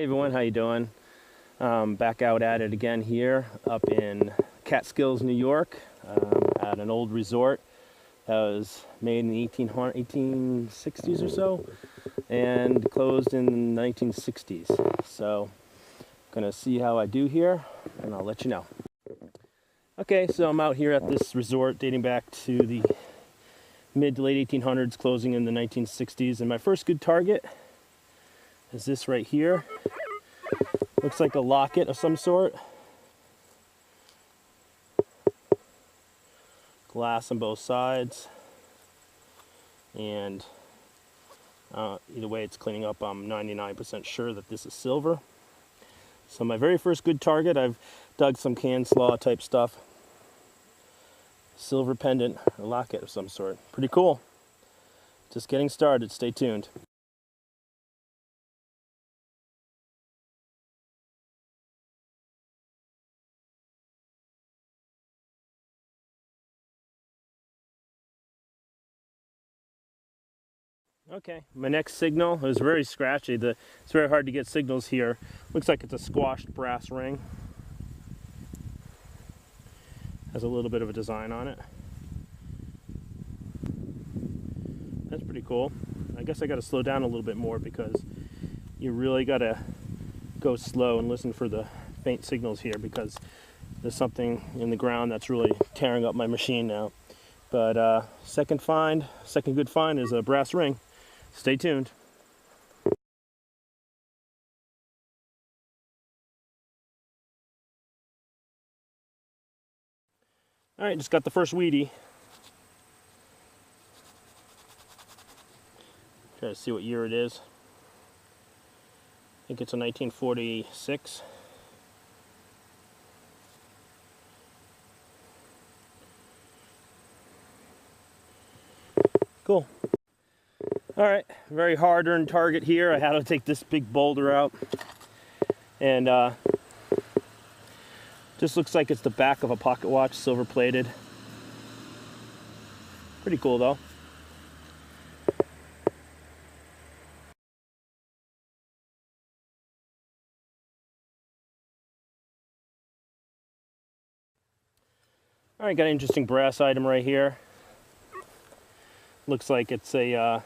everyone, how you doing? Back out at it again here up in Catskills, New York, at an old resort that was made in the 1860s or so and closed in the 1960s. So gonna see how I do here and I'll let you know. Okay, so I'm out here at this resort dating back to the mid to late 1800s, closing in the 1960s, and my first good target is this right here. Looks like a locket of some sort. Glass on both sides. And either way it's cleaning up, I'm 99% sure that this is silver. So my very first good target, I've dug some can slaw type stuff. Silver pendant or locket of some sort. Pretty cool. Just getting started, stay tuned. Okay, my next signal is very scratchy. It's very hard to get signals here. Looks like it's a squashed brass ring. Has a little bit of a design on it. That's pretty cool. I guess I got to slow down a little bit more because you really got to go slow and listen for the faint signals here because there's something in the ground that's really tearing up my machine now. But second good find is a brass ring. Stay tuned. All right, just got the first weedy. Try to see what year it is. I think it's a 1946. Cool. All right, very hard-earned target here. I had to take this big boulder out, and just looks like it's the back of a pocket watch, silver-plated. Pretty cool, though. All right, got an interesting brass item right here. Looks like it's a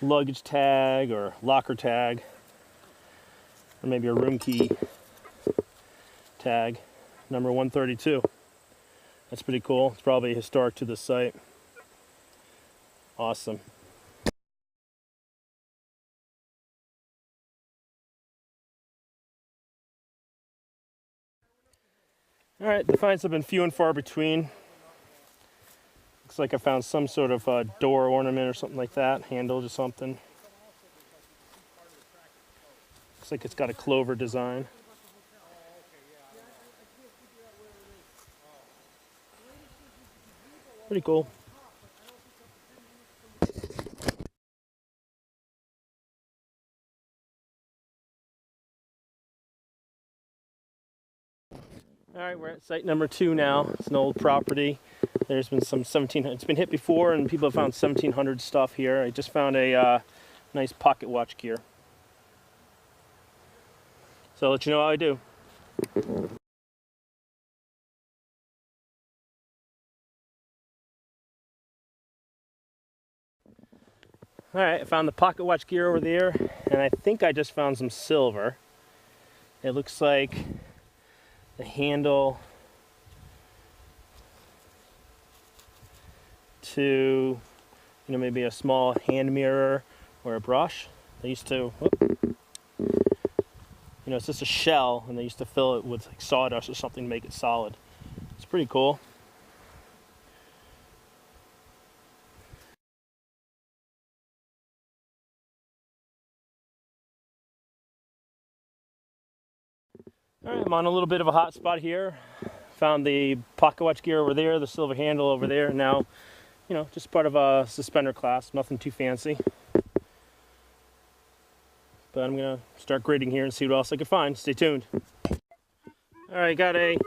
luggage tag or locker tag, or maybe a room key tag, number 132. That's pretty cool. It's probably historic to the site. Awesome. All right, the finds have been few and far between. Looks like I found some sort of door ornament or something like that, handle or something. Looks like it's got a clover design. Pretty cool. All right, we're at site number 2 now. It's an old property. There's been some 1700, it's been hit before and people have found 1700 stuff here. I just found a nice pocket watch gear. So I'll let you know how I do. All right, I found the pocket watch gear over there, and I think I just found some silver. It looks like the handle to, maybe a small hand mirror or a brush. They used to, it's just a shell, and they used to fill it with like sawdust or something to make it solid. It's pretty cool. All right, I'm on a little bit of a hot spot here. Found the pocket watch gear over there, the silver handle over there. Now, just part of a suspender class, nothing too fancy. But I'm gonna start grading here and see what else I can find. Stay tuned. All right, got a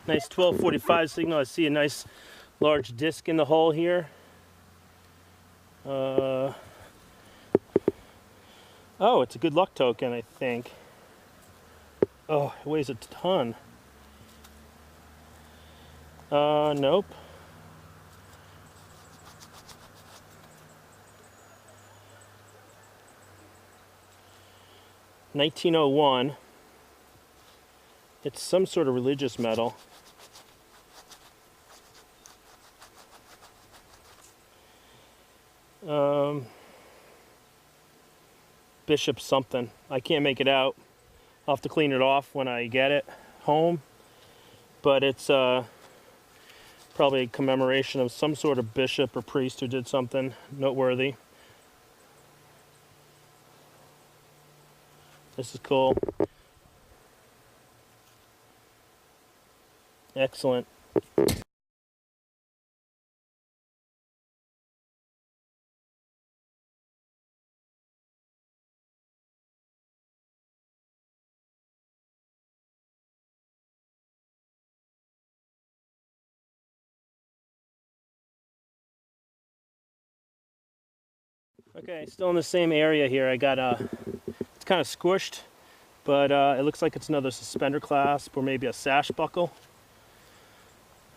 nice 1245 signal. I see a nice large disc in the hole here. Oh, it's a good luck token, I think. Oh, it weighs a ton. Nope. $1901. It's some sort of religious medal. Bishop something. I can't make it out. I'll have to clean it off when I get it home. But it's probably a commemoration of some sort of bishop or priest who did something noteworthy. This is cool. Excellent. Okay, still in the same area here. I got it's kind of squished, but it looks like it's another suspender clasp or maybe a sash buckle.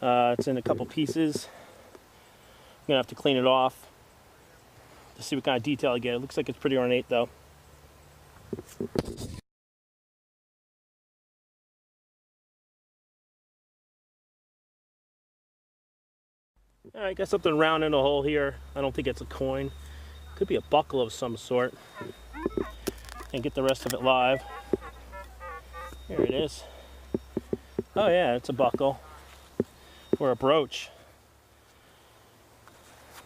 It's in a couple pieces. I'm gonna have to clean it off to see what kind of detail I get. It looks like it's pretty ornate though. Alright, got something round in a hole here. I don't think it's a coin. Could be a buckle of some sort. And get the rest of it live. Here it is. Oh yeah, it's a buckle. Or a brooch.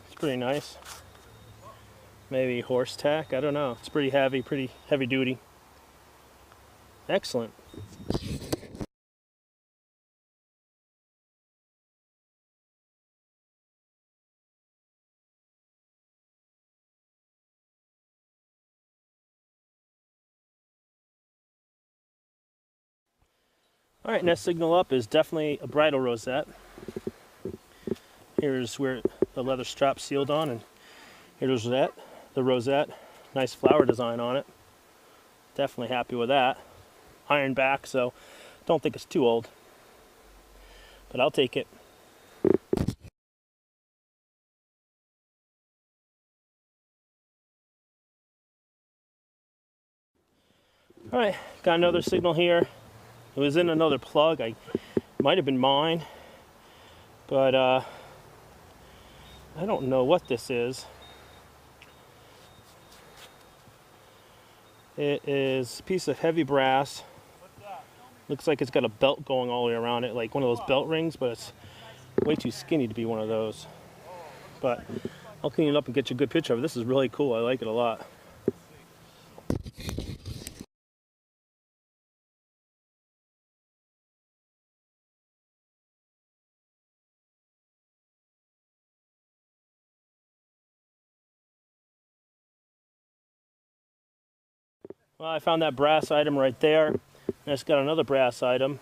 It's pretty nice. Maybe horse tack, I don't know. It's pretty heavy duty. Excellent. Alright, next signal up is definitely a bridle rosette. Here's where the leather strap's sealed on, and here's the rosette. Nice flower design on it. Definitely happy with that. Iron back, so don't think it's too old. But I'll take it. Alright, got another signal here. It was in another plug. It might have been mine, but I don't know what this is. It is a piece of heavy brass. Looks like it's got a belt going all the way around it, like one of those belt rings, but it's way too skinny to be one of those. But I'll clean it up and get you a good picture of it. This is really cool. I like it a lot. Well, I found that brass item right there. And it's got another brass item.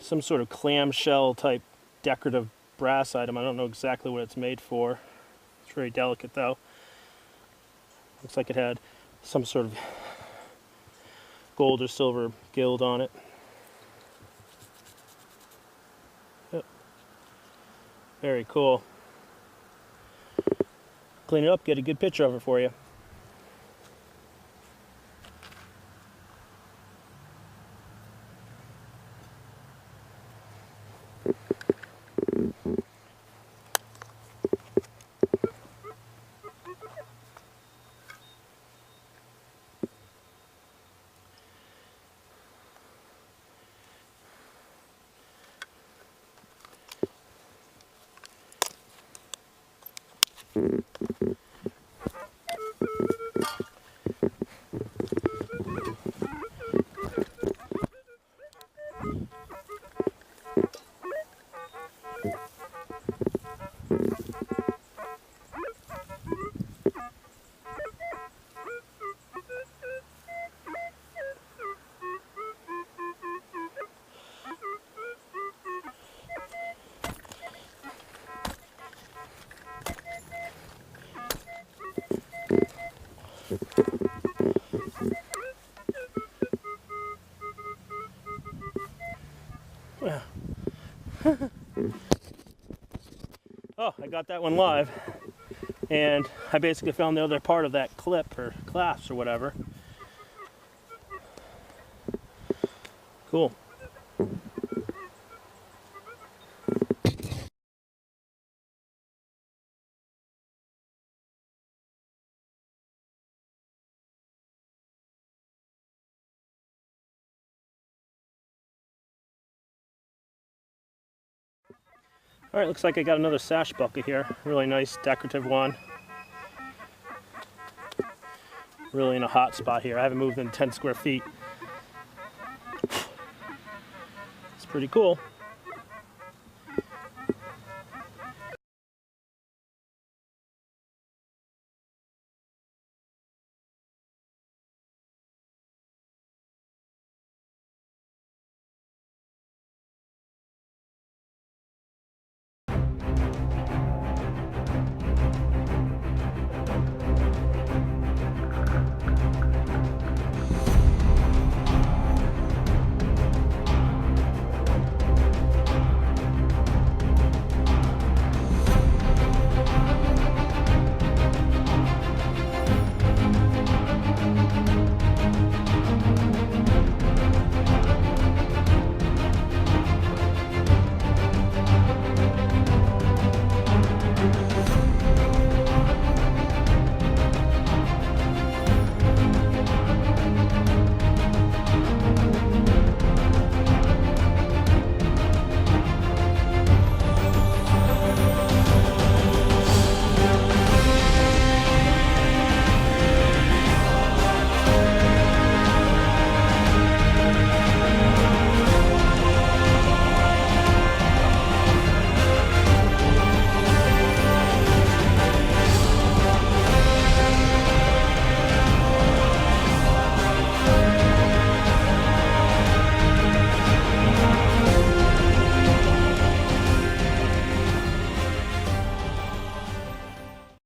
Some sort of clamshell type decorative brass item. I don't know exactly what it's made for. It's very delicate though. Looks like it had some sort of gold or silver gild on it. Yep. Very cool. Clean it up, get a good picture of it for you. Oh, I got that one live. And I basically found the other part of that clip or clasp or whatever. Cool. All right, looks like I got another sash bucket here. Really nice decorative one. Really in a hot spot here. I haven't moved in 10 square feet. It's pretty cool.